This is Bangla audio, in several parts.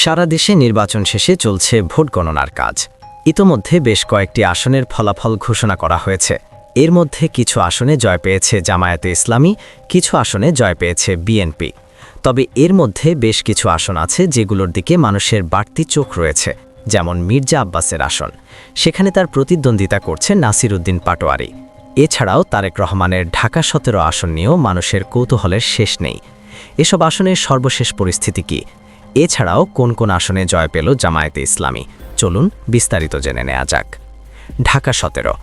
সারা দেশে নির্বাচন শেষে চলছে ভোট গণনার কাজ। ইতোমধ্যে বেশ কয়েকটি আসনের ফলাফল ঘোষণা করা হয়েছে। এর মধ্যে কিছু আসনে জয় পেয়েছে জামায়াতে ইসলামী, কিছু আসনে জয় পেয়েছে বিএনপি। তবে এর মধ্যে বেশ কিছু আসন আছে যেগুলোর দিকে মানুষের বাড়তি চোখ রয়েছে, যেমন মির্জা আব্বাসের আসন। সেখানে তার প্রতিদ্বন্দ্বিতা করছে নাসির উদ্দিন পাটোয়ারি। এছাড়াও তারেক রহমানের ঢাকা ১৭ আসন নিয়েও মানুষের কৌতূহলের শেষ নেই। এসব আসনের সর্বশেষ পরিস্থিতি কী? এছাড়াও কোন কোন আসনে জয় পেল জামায়াতে ইসলামী? চলুন বিস্তারিত জেনে নেওয়া যাক। ঢাকা ১৭।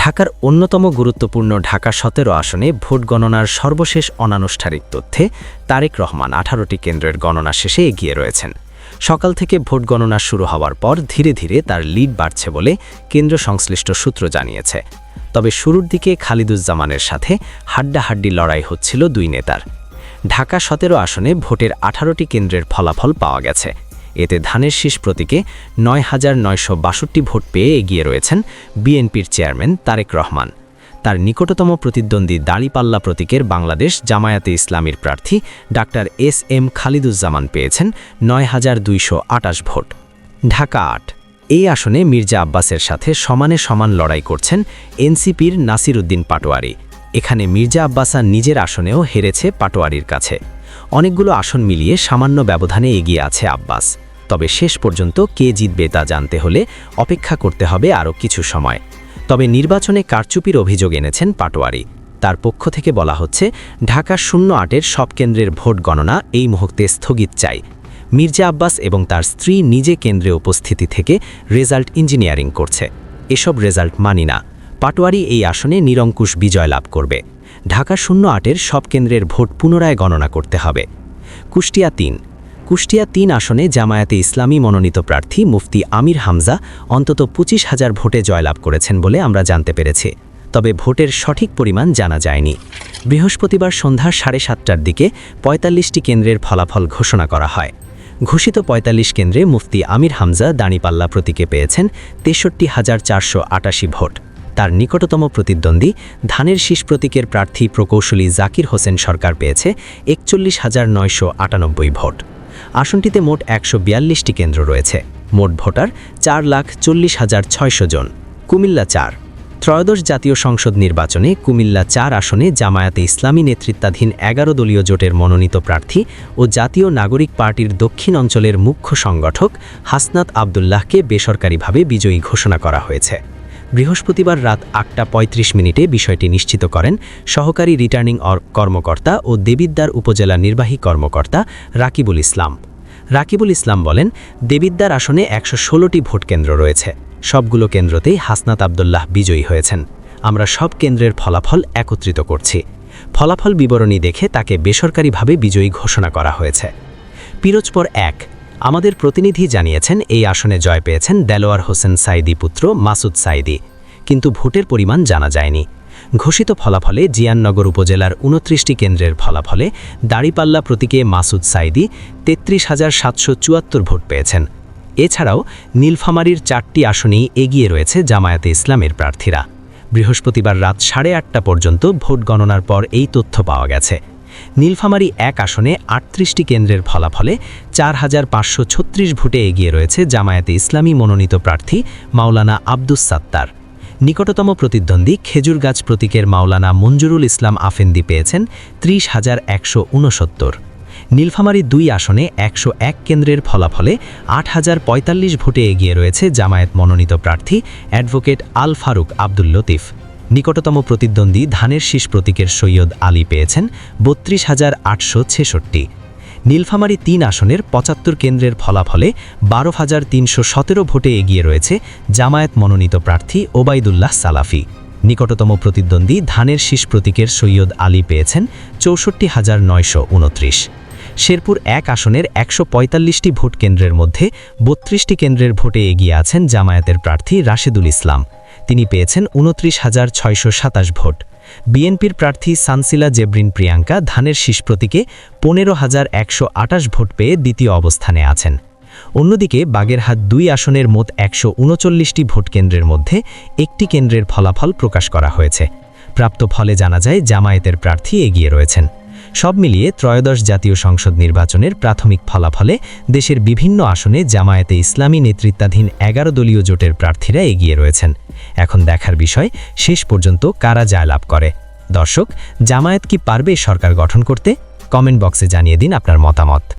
ঢাকার অন্যতম গুরুত্বপূর্ণ ঢাকা ১৭ আসনে ভোট গণনার সর্বশেষ অনানুষ্ঠানিক তথ্যে তারেক রহমান ১৮টি কেন্দ্রের গণনা শেষে এগিয়ে রয়েছেন। সকাল থেকে ভোট গণনা শুরু হওয়ার পর ধীরে ধীরে তার লিড বাড়ছে বলে কেন্দ্র সংশ্লিষ্ট সূত্র জানিয়েছে। তবে শুরুর দিকে খালিদুজ্জামানের সাথে হাড্ডাহাড্ডি লড়াই হচ্ছিল দুই নেতার। ঢাকা ১৭ আসনে ভোটের ১৮টি কেন্দ্রের ফলাফল পাওয়া গেছে। এতে ধানের শীষ প্রতীকে ৯,৯৬২ ভোট পেয়ে এগিয়ে রয়েছেন বিএনপির চেয়ারম্যান তারেক রহমান। তার নিকটতম প্রতিদ্বন্দ্বী দাঁড়িপাল্লা প্রতীকের বাংলাদেশ জামায়াতে ইসলামীর প্রার্থী ডাক্তার এস.এম. খালিদুজ্জামান পেয়েছেন ৯,২২৮ ভোট। ঢাকা ৮। এই আসনে মির্জা আব্বাসের সাথে সমানে সমান লড়াই করছেন এনসিপির নাসির উদ্দিন পাটোয়ারি। এখানে মির্জা আব্বাসা নিজের আসনেও হেরেছে পাটোয়ারির কাছে। অনেকগুলো আসন মিলিয়ে সামান্য ব্যবধানে এগিয়ে আছে আব্বাস। তবে শেষ পর্যন্ত কে জিতবে তা জানতে হলে অপেক্ষা করতে হবে আরও কিছু সময়। তবে নির্বাচনে কারচুপির অভিযোগ এনেছেন পাটোয়ারি। তার পক্ষ থেকে বলা হচ্ছে, ঢাকা ০৮-এর সব কেন্দ্রের ভোট গণনা এই মুহূর্তে স্থগিত চাই। মির্জা আব্বাস এবং তার স্ত্রী নিজে কেন্দ্রে উপস্থিতি থেকে রেজাল্ট ইঞ্জিনিয়ারিং করছে। এসব রেজাল্ট মানি না। পাটোয়ারি এই আসনে নিরঙ্কুশ বিজয় লাভ করবে। ঢাকা ০৮-এর সব কেন্দ্রের ভোট পুনরায় গণনা করতে হবে। কুষ্টিয়া ৩। কুষ্টিয়া ৩ আসনে জামায়াতে ইসলামী মনোনীত প্রার্থী মুফতি আমির হামজা অন্তত ২৫,০০০ ভোটে জয়লাভ করেছেন বলে আমরা জানতে পেরেছি। তবে ভোটের সঠিক পরিমাণ জানা যায়নি। বৃহস্পতিবার সন্ধ্যা ৭:৩০টার দিকে ৪৫টি কেন্দ্রের ফলাফল ঘোষণা করা হয়। ঘোষিত ৪৫ কেন্দ্রে মুফতি আমির হামজা দাঁড়িপাল্লা প্রতীকে পেয়েছেন ৬৩,৪৮৮ ভোট। তার নিকটতম প্রতিদ্বন্দ্বী ধানের শীষ প্রতীকের প্রার্থী প্রকৌশলী জাকির হোসেন সরকার পেয়েছে ৪১,৯৯৮ ভোট। আসনটিতে মোট ১৪২টি কেন্দ্র রয়েছে। মোট ভোটার ৪,৪০,৬০০ জন। কুমিল্লা ৪। ত্রয়োদশ জাতীয় সংসদ নির্বাচনে কুমিল্লা ৪ আসনে জামায়াতে ইসলামী নেতৃত্বাধীন ১১ দলীয় জোটের মনোনীত প্রার্থী ও জাতীয় নাগরিক পার্টির দক্ষিণ অঞ্চলের মুখ্য সংগঠক হাসনাত আবদুল্লাহকে বেসরকারিভাবে বিজয়ী ঘোষণা করা হয়েছে। বৃহস্পতিবার রাত ৮টা৩৫ বিষয়টি নিশ্চিত করেন সহকারী রিটার্নিং কর্মকর্তা ও দেবিদ্বার উপজেলা নির্বাহী কর্মকর্তা রাকিবুল ইসলাম। রাকিবুল ইসলাম বলেন, দেবিদ্বার আসনে ১১৬টি ভোট কেন্দ্র রয়েছে। সবগুলো কেন্দ্রতেই হাসনাত আবদুল্লাহ বিজয়ী হয়েছেন। আমরা সব কেন্দ্রের ফলাফল একত্রিত করছি। ফলাফল বিবরণী দেখে তাকে বেসরকারিভাবে বিজয়ী ঘোষণা করা হয়েছে। পিরোজপুর ১। আমাদের প্রতিনিধি জানিয়েছেন, এই আসনে জয় পেয়েছেন দেলোয়ার হোসেন সাইদি পুত্র মাসুদ সাইদি, কিন্তু ভোটের পরিমাণ জানা যায়নি। ঘোষিত ফলাফলে জিয়াননগর উপজেলার ২৯টি কেন্দ্রের ফলাফলে দাঁড়িপাল্লা প্রতীকে মাসুদ সাইদি ৩৩,৭৭৪ ভোট পেয়েছেন। এছাড়াও নীলফামারীর ৪টি আসনেই এগিয়ে রয়েছে জামায়াতে ইসলামের প্রার্থীরা। বৃহস্পতিবার রাত ৮:৩০ পর্যন্ত ভোট গণনার পর এই তথ্য পাওয়া গেছে। নীলফামারী ১ আসনে ৩৮টি কেন্দ্রের ফলাফলে ৪,৫৩৬ ভোটে এগিয়ে রয়েছে জামায়াতে ইসলামী মনোনীত প্রার্থী মাওলানা আব্দুস সাত্তার। নিকটতম প্রতিদ্বন্দ্বী খেজুরগাছ প্রতীকের মাওলানা মঞ্জুরুল ইসলাম আফেন্দি পেয়েছেন ৩০,১৬৯। নীলফামারী ২ আসনে ১০১ কেন্দ্রের ফলাফলে ৮,০৪৫ ভোটে এগিয়ে রয়েছে জামায়াত মনোনীত প্রার্থী অ্যাডভোকেট আল ফারুক আব্দুল লতিফ। নিকটতম প্রতিদ্বন্দ্বী ধানের শীষ প্রতীকের সৈয়দ আলী পেয়েছেন ৩২,৮৬৬। নীলফামারী ৩ আসনের ৭৫ কেন্দ্রের ফলাফলে ১২,৩১৭ ভোটে এগিয়ে রয়েছে জামায়াত মনোনীত প্রার্থী ওবায়দুল্লাহ সালাফি। নিকটতম প্রতিদ্বন্দ্বী ধানের শীষ প্রতীকের সৈয়দ আলী পেয়েছেন ৬৪,৯২৯। শেরপুর ১ আসনের ১৪৫টি ভোট কেন্দ্রের মধ্যে ৩২টি কেন্দ্রের ভোটে এগিয়ে আছেন জামায়াতের প্রার্থী রাশেদুল ইসলাম। তিনি পেয়েছেন ২৯,৬২৭ ভোট। বিএনপির প্রার্থী সানসিলা জেবরিন প্রিয়াঙ্কা ধানের শীষ প্রতীকে ১৫,১২৮ ভোট পেয়ে দ্বিতীয় অবস্থানে আছেন। অন্যদিকে বাগেরহাট ২ আসনের মোট ১৩৯টি ভোট কেন্দ্রের মধ্যে একটি কেন্দ্রের ফলাফল প্রকাশ করা হয়েছে। প্রাপ্ত ফলে জানা যায় জামায়াতের প্রার্থী এগিয়ে রয়েছেন। সব মিলিয়ে ত্রয়োদশ জাতীয় সংসদ নির্বাচনের প্রাথমিক ফলাফলে দেশের বিভিন্ন আসনে জামায়াতে ইসলামী নেতৃত্বাধীন 11 দলীয় জোটের প্রার্থীরা এগিয়ে রয়েছেন। এখন দেখার বিষয় শেষ পর্যন্ত কারা জয়লাভ করে। দর্শক, জামায়াত কি পারবে সরকার গঠন করতে? কমেন্ট বক্সে জানিয়ে দিন আপনার মতামত।